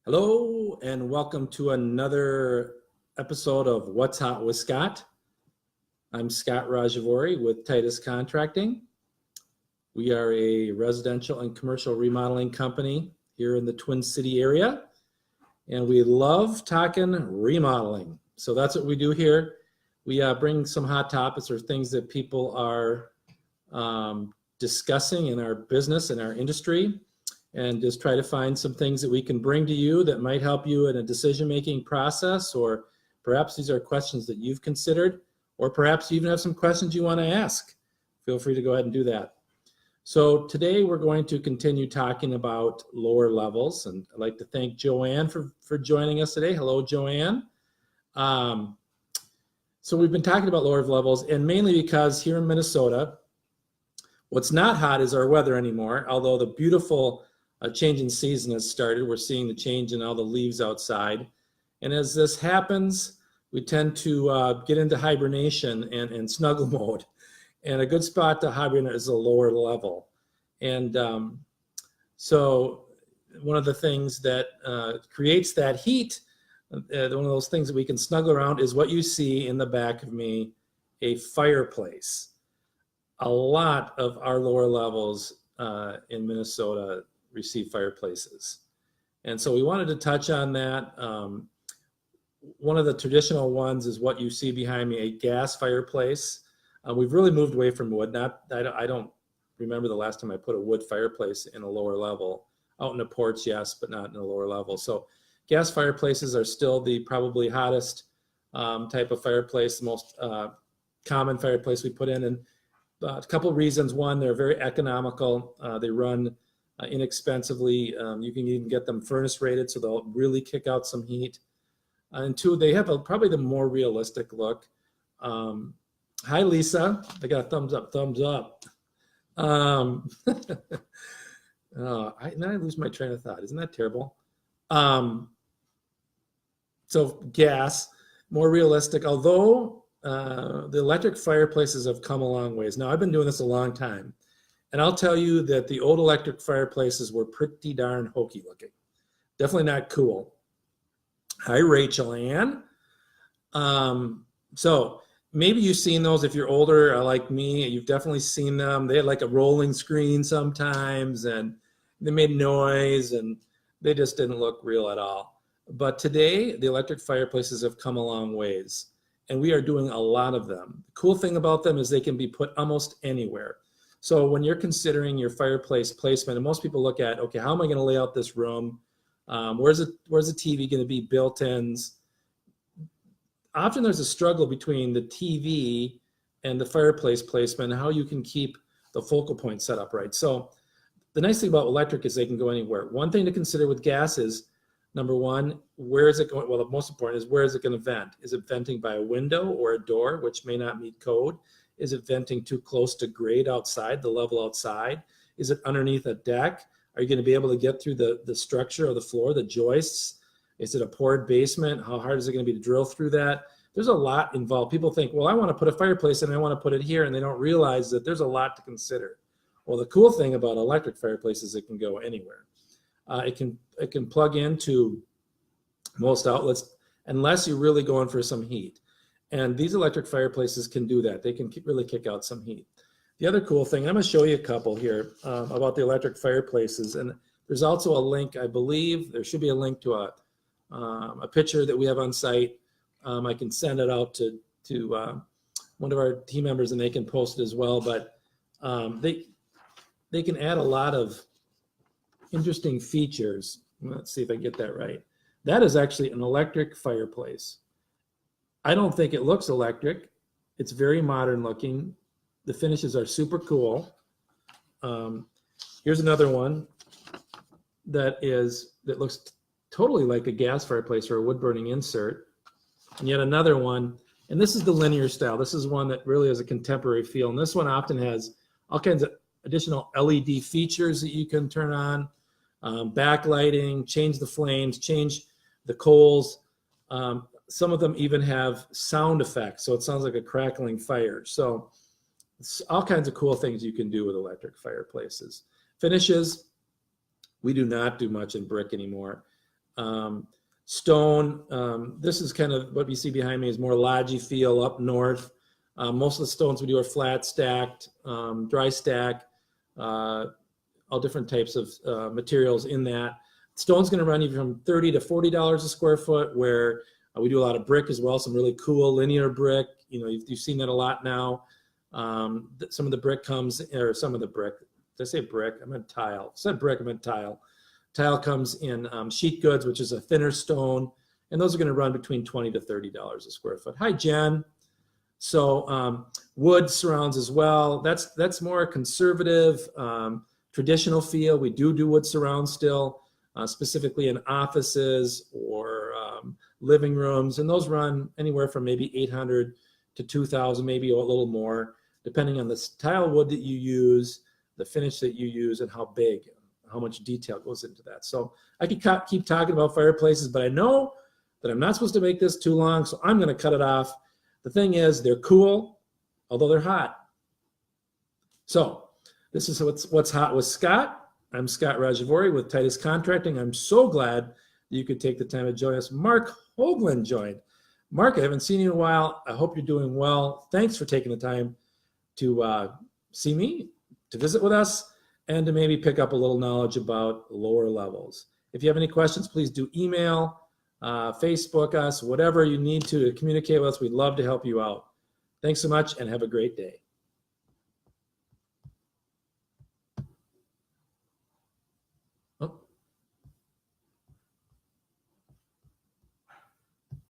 Hello and welcome to another episode of What's Hot with Scott. I'm Scott Rajavuori with Titus Contracting. We are a residential and commercial remodeling company here in the Twin City area, and we love talking remodeling. So that's what we do here. We bring some hot topics or things that people are discussing in our business, in our industry, and just try to find some things that we can bring to you that might help you in a decision-making process, or perhaps these are questions that you've considered, or perhaps you even have some questions you want to ask. Feel free to go ahead and do that. So today we're going to continue talking about lower levels, and I'd like to thank Joanne for joining us today. Hello, Joanne. So we've been talking about lower levels, and mainly because here in Minnesota, what's not hot is our weather anymore, although the beautiful change in season has started. We're seeing the change in all the leaves outside. And as this happens, we tend to get into hibernation and snuggle mode. And a good spot to hibernate is a lower level. And so one of the things that creates that heat, one of those things that we can snuggle around is what you see in the back of me, a fireplace. A lot of our lower levels in Minnesota receive fireplaces. And so we wanted to touch on that. One of the traditional ones is what you see behind me, a gas fireplace. We've really moved away from wood. I don't remember the last time I put a wood fireplace in a lower level. Out in a porch, yes, but not in a lower level. So gas fireplaces are still the probably hottest type of fireplace, the most common fireplace we put in. And a couple of reasons. One, they're very economical. They run inexpensively. You can even get them furnace rated, so they'll really kick out some heat. And two, they have probably the more realistic look. Hi, Lisa. I got a thumbs up, thumbs up. Now I lose my train of thought. Isn't that terrible? So gas, more realistic, although the electric fireplaces have come a long ways. Now, I've been doing this a long time, and I'll tell you that the old electric fireplaces were pretty darn hokey looking. Definitely not cool. Hi, Rachel Ann. So maybe you've seen those if you're older like me. You've definitely seen them. They had like a rolling screen sometimes, and they made noise, and they just didn't look real at all. But today, the electric fireplaces have come a long ways, and we are doing a lot of them. The cool thing about them is they can be put almost anywhere. So when you're considering your fireplace placement, and most people look at, okay, how am I going to lay out this room? Where's the TV going to be? Built-ins. Often there's a struggle between the TV and the fireplace placement and how you can keep the focal point set up right. So the nice thing about electric is they can go anywhere. One thing to consider with gas is, number one, where is it going? Well, the most important is, where is it going to vent? Is it venting by a window or a door, which may not meet code? Is it venting too close to grade outside, the level outside? Is it underneath a deck? Are you going to be able to get through the structure of the floor, the joists? Is it a poured basement? How hard is it going to be to drill through that? There's a lot involved. People think, well, I want to put a fireplace and I want to put it here, and they don't realize that there's a lot to consider. Well, the cool thing about electric fireplaces, it can go anywhere. It can plug into most outlets unless you're really going for some heat. And these electric fireplaces can do that. They can really kick out some heat. The other cool thing, I'm going to show you a couple here about the electric fireplaces. And there's also a link, I believe, there should be a link to a picture that we have on site. I can send it out to one of our team members and they can post it as well. But they can add a lot of interesting features. Let's see if I can get that right. That is actually an electric fireplace. I don't think it looks electric. It's very modern looking. The finishes are super cool. Here's another one that looks totally like a gas fireplace or a wood burning insert. And yet another one, and this is the linear style. This is one that really has a contemporary feel. And this one often has all kinds of additional LED features that you can turn on, backlighting, change the flames, change the coals. Some of them even have sound effects, so it sounds like a crackling fire. So it's all kinds of cool things you can do with electric fireplaces. Finishes, we do not do much in brick anymore. Stone, this is kind of what you see behind me is more lodgy feel up north. Most of the stones we do are flat stacked, dry stack, all different types of materials in that. Stone's going to run you from $30 to $40 a square foot, where we do a lot of brick as well, some really cool linear brick. You know, you've seen that a lot now. Some of the brick comes, or some of the brick, did I say brick? I meant tile. I said brick, I meant tile. Tile comes in sheet goods, which is a thinner stone, and those are going to run between $20 to $30 a square foot. Hi, Jen. So wood surrounds as well. That's more conservative, traditional feel. We do wood surround still, specifically in offices or living rooms, and those run anywhere from maybe $800 to $2,000, maybe a little more, depending on the style wood that you use, the finish that you use, and how big, how much detail goes into that. So I could keep talking about fireplaces, but I know that I'm not supposed to make this too long, so I'm going to cut it off. The thing is, they're cool, although they're hot. So this is what's hot with Scott. I'm Scott Rajavuori with Titus Contracting. I'm so glad that you could take the time to join us. Mark Hoagland joined. Mark, I haven't seen you in a while. I hope you're doing well. Thanks for taking the time to see me, to visit with us, and to maybe pick up a little knowledge about lower levels. If you have any questions, please do email, Facebook us, whatever you need to communicate with us. We'd love to help you out. Thanks so much and have a great day.